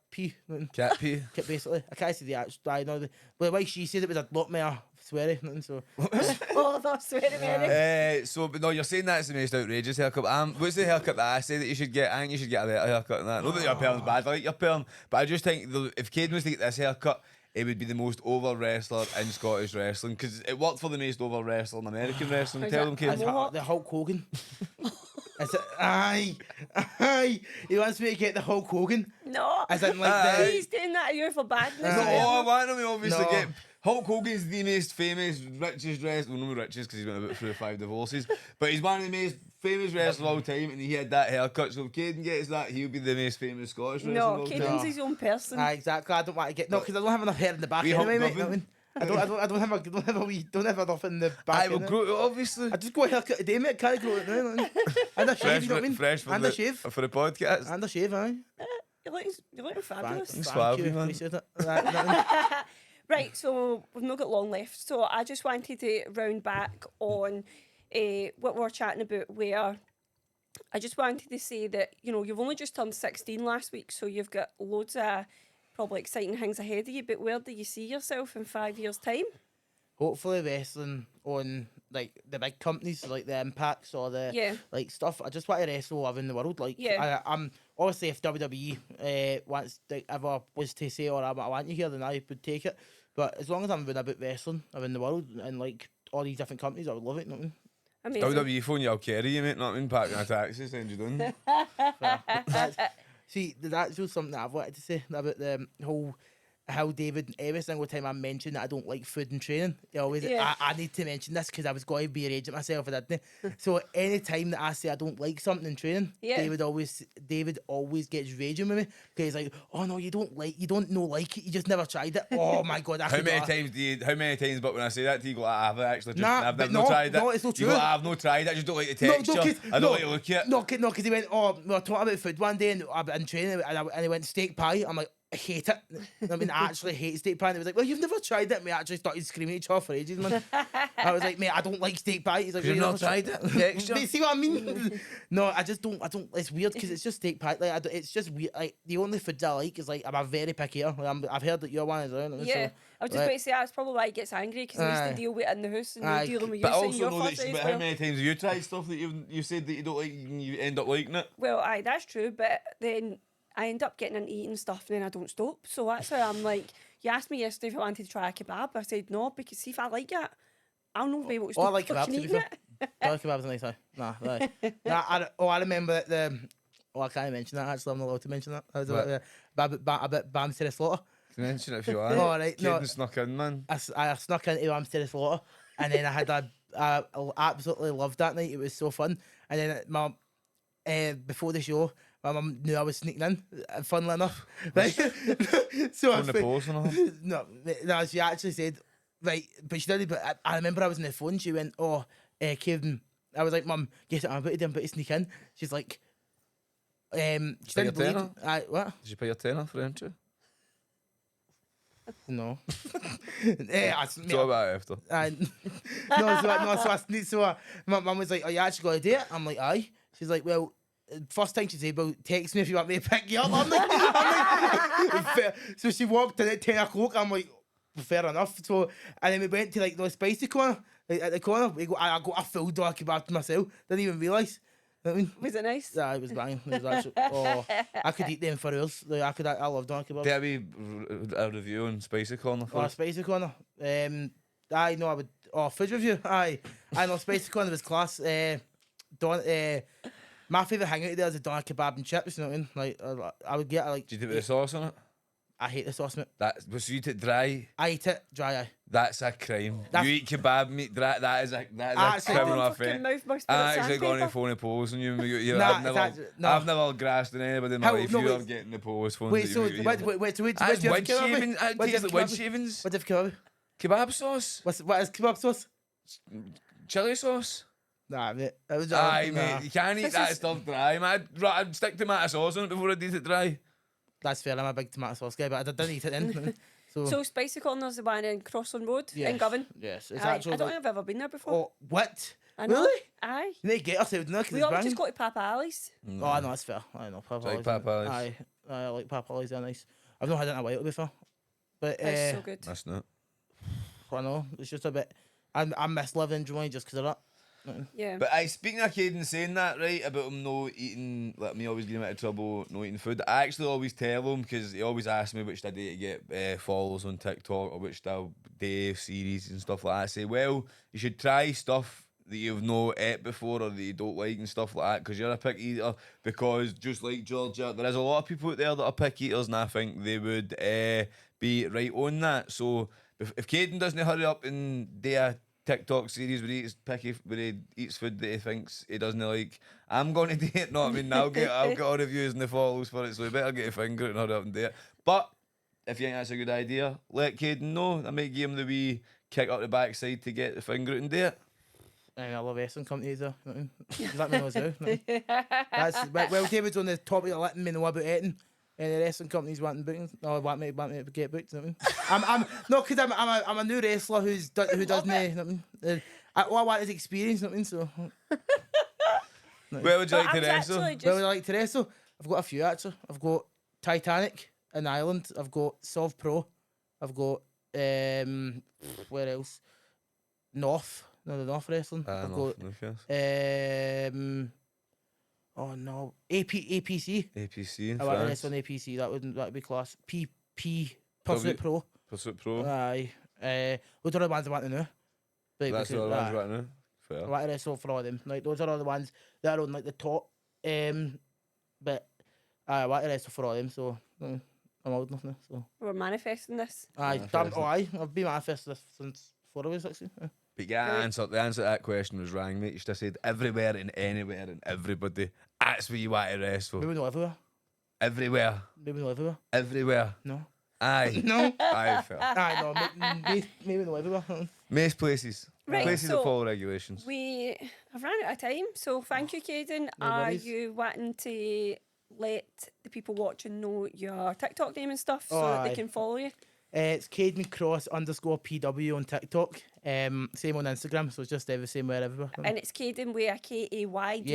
pee. cat pee? Basically, I can't see the actual. I know but the way she said it was a lot more sweary. So Oh, that's very, very. But no, you're saying that's the most outrageous haircut. What's the haircut that I say that you should get? I think you should get a better haircut than that. Not that your perm's bad, I like your perm, but I just think if Kayden was to get this haircut, it would be the most over wrestler in Scottish wrestling, because it worked for the most over wrestler in American wrestling. Is Tell it- them, is Kayden. it- the Hulk Hogan. Is it? Aye. He wants me to get the Hulk Hogan. No. As in like He's doing that here for badness. No, I want him to obviously No. get. Hulk Hogan's the most famous, richest wrestler. Well, not richest because he's went about through 5 divorces, but he's one of the most famous wrestlers of all time, and he had that haircut. So if Kayden gets that, he'll be the most famous Scottish wrestler. No, of all time. Kayden's his own person. Aye, exactly. I don't want to get because I don't have enough hair in the back We anyway, Hulk mate. You know what I mean? Nothing. I don't have enough in the back. I will innit? grow it, obviously. I just got a haircut today, mate. Can't grow it now. And a shave, you know what I mean? Fresh for And a shave. for the podcast. And a shave, aye. You're looking fabulous. Thanks, Thank Ravie, you. man. Appreciate it. Right. Right, so we've not got long left. So I just wanted to round back on what we were chatting about, where I just wanted to say that, you know, you've only just turned 16 last week, so you've got loads of probably exciting things ahead of you, but where do you see yourself in 5 years' time? Hopefully wrestling on like the big companies like the Impacts or the Yeah. like stuff. I just want to wrestle around the world. Like Yeah. I'm obviously if WWE wants like, ever was to say or I want you here, then I would take it. But as long as I'm doing about wrestling around the world and like all these different companies, I would love it. You know what I mean? Amazing. WWE phone you, I'll carry you, mate. Not in packing a taxi, send you done. See, that's just something that I've wanted to say about the whole how David, every single time I mention that I don't like food and training, he always, Yeah. I need to mention this because I was going to be raging at myself if I didn't. So any time that I say I don't like something in training, Yeah. David always gets raging with me because he's like, oh no, you don't know like it, you just never tried it. Oh my god, How many times? But when I say that to you, go, I've actually just, Nah, I've but never tried it. no, it's not You true. go, I've not tried it. I just don't like the texture. I don't like to look at it. No, because he went, oh, we were talking about food one day and I've been training and he went steak pie. I'm like, I hate it. I mean, I actually hate steak pie. And he was like, well, you've never tried it. And we actually started screaming at each other for ages, man. I was like, mate, I don't like steak pie. He's like, You've well, not tried it? Texture? Mate, see what I mean? No, I don't, it's weird because it's just steak pie. Like, it's just weird. Like, the only foods I like is like, I'm a very picky eater. Like, I've heard that you're one as well. Yeah, So, I was just about to say that's probably why he gets angry because he used Aye. to deal with it in the house and Aye. you're dealing with you But saying also you're know that. fussy But as how well. many times have you tried stuff that you said that you don't like and you end up liking it? Well, aye, that's true, but then I end up getting into eating stuff and then I don't stop. So that's how I'm like, you asked me yesterday if I wanted to try a kebab. I said no, because see if I like it, I'll not be able to Oh, I stop like kebab, fucking to be eating fair. it. I like kebabs nice. Nah, right. I remember that I can't mention that actually. I'm not allowed to mention that. I was What? about Bams to the Slaughter. Mention it if you want. Oh, right, no. Kayden snuck in, man. I snuck into Bams to the Slaughter, and then I had I absolutely loved that night. It was so fun. And then my before the show, my mum knew I was sneaking in. Funnily enough, right? So On the post and all. no, she actually said, right, but she didn't. But I remember I was on the phone. She went, "Oh, Kevin." I was like, "Mum, get it. I'm about to sneak in." She's like, she Pay didn't your believe. tenner? What? Did you pay your tenner for the intro? No. Talk about it after. My mum was like, "Are you actually going to do it?" I'm like, "Aye." She's like, "Well, first thing she said, well, text me if you want me to pick you up." So she walked in at 10 o'clock. I'm like, fair enough. So, and then we went to like the spicy corner, like, at the corner. I got a full door kebab to myself. Didn't even realise. You know what I mean? Was it nice? Yeah, it was banging. It was actually, I could eat them for hours. Like, I love doner kebabs. Did we a review on Spicy Corner Or a first? spicy corner. I know I would. Oh, food review. Aye, I know spicy corner was class. My favourite hangout there is a doner kebab and chips. You know what I mean? Like, I would get like. Did you do it with the sauce on it? I hate the sauce, mate. Was you eat it dry? I eat it dry. Aye. That's a crime. That's- You eat kebab meat dry. That is a Actually, criminal Oh, fucking offence. mouth must be I like actually got on the sandpaper. phone and post on you. Nah, I've never grasped on anybody in my How- life. no, you are wait. getting the post phone. Wait, so wait, That's do you wood have kebab? shavings. It What do tastes you like wood have shavings. What do you have kebab? Kebab sauce. What is kebab sauce? Chili sauce. Nah, mate. That was Aye, nah. mate. You can't eat This that is- stuff dry, man. I'd stick tomato sauce on it before I eat it dry. That's fair. I'm a big tomato sauce guy, but I didn't eat it then. So Spicy Corner's the one in Crossland Road in Yes, Govan. Yes, it's Aye, actually. I don't like- think I've ever been there before. Oh, what? I know. Really? Aye. You need to get yourself now because We it's always banging. just go to Papa Ali's. Oh, I know, that's fair. I know, Papa like Ali's. Papa Ali's. Aye, I like Papa Ali's, they're nice. I've not had it in a while before. But, It's so good. That's not. I know, it's just a bit. I miss living in Germany just because of that. Yeah. But speaking of Kayden saying that, right, about him no eating, like me always getting him out of trouble, no eating food, I actually always tell him, because he always asks me which day to get follows on TikTok or which day of series and stuff like that. I say, well, you should try stuff that you've not ate before or that you don't like and stuff like that, because you're a picky eater. Because just like Georgia, there is a lot of people out there that are picky eaters, and I think they would be right on that. So if Kayden doesn't hurry up and do a TikTok series where he eats food that he thinks he doesn't like, I'm going to do it. No, I mean, I'll get all the views and the follows for it, so he better get a finger and hurry up and do it. But if you think that's a good idea, let Kayden know. I might give him the wee kick up the backside to get the finger out and do it. And I love wrestling companies there. You know what I mean? Does that mean as well? No? That's, well, David's on the top of the letting me know about eating. And the wrestling companies wanting bookings, or want me to get booked. You know what I mean? I'm no, because I'm a new wrestler who doesn't. You know what I mean? All I want is experience. You know what I mean? So, Where would you But like to I was wrestle? actually where would just, I like to wrestle? I've got a few actually. I've got Titanic in Ireland. I've got Solve Pro. I've got where else? North. No, the North Wrestling. I've got oh no, APC. APC in I want to France. wrestle on APC. That'd be class. Pursuit Pro. Pursuit Pro. Aye. Those are the ones I want to know. Like, That's the because- other ones aye. right now. Fair. I want to wrestle for all of them. Like those are all the ones that are on like the top. But I want to wrestle for all of them. So I'm old enough now, so. We're manifesting this. Aye, Manifesting. damn, aye. I've been manifesting this since 4 hours, actually. But yeah, Right. the answer to that question was wrong, mate. You should have said everywhere and anywhere and everybody. That's where you want to wrestle. Maybe not everywhere. Everywhere. Maybe not everywhere. Everywhere. No. Aye. No. Aye, fair. Aye, no, maybe not everywhere. Most places. Right, Places so that follow regulations. we have run out of time, so thank you, Kayden. No Are worries. you wanting to let the people watching know your TikTok name and stuff so Oh, that they aye. can follow you? It's Kayden Cross _PW on TikTok. Same on Instagram, so it's just the same where everywhere. And it's Kayden with a Kayden,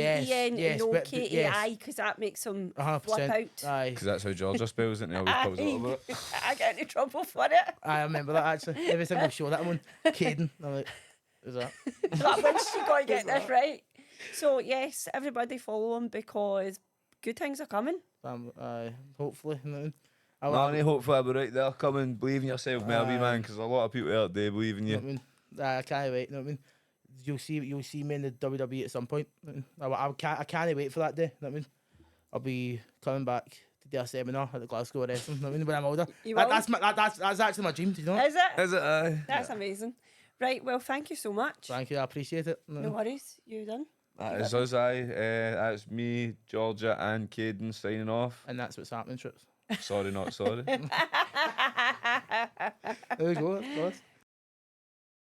Yes, no but Kai, yes. because that makes them 100%. flip out. Aye, Because that's how Georgia spells it and he always pulls it over it. I get into trouble for it. I remember that actually. Every single show that I'm on, Kayden. I'm like, who's that? That one's you got to get this right. So yes, everybody follow him because good things are coming. Hopefully. No, hopefully I'll be right there. Come and believe in yourself, maybe, Aye. man, because a lot of people out there believe in You know you. what I mean? I can't wait. You know what I mean? You'll see me in the WWE at some point. I can't wait for that day. You know what I mean? I'll be coming back to do a seminar at the Glasgow Wrestling. You know what I mean? When I'm older. You will? That's actually my dream. Do you know? Is it? Is it? Aye. That's amazing. Right, well, thank you so much. Thank you. I appreciate it. No worries. You done? That is us, aye. That's me, Georgia, and Kayden signing off. And that's what's happening, Trips. Sorry, not sorry. There we go. Of course.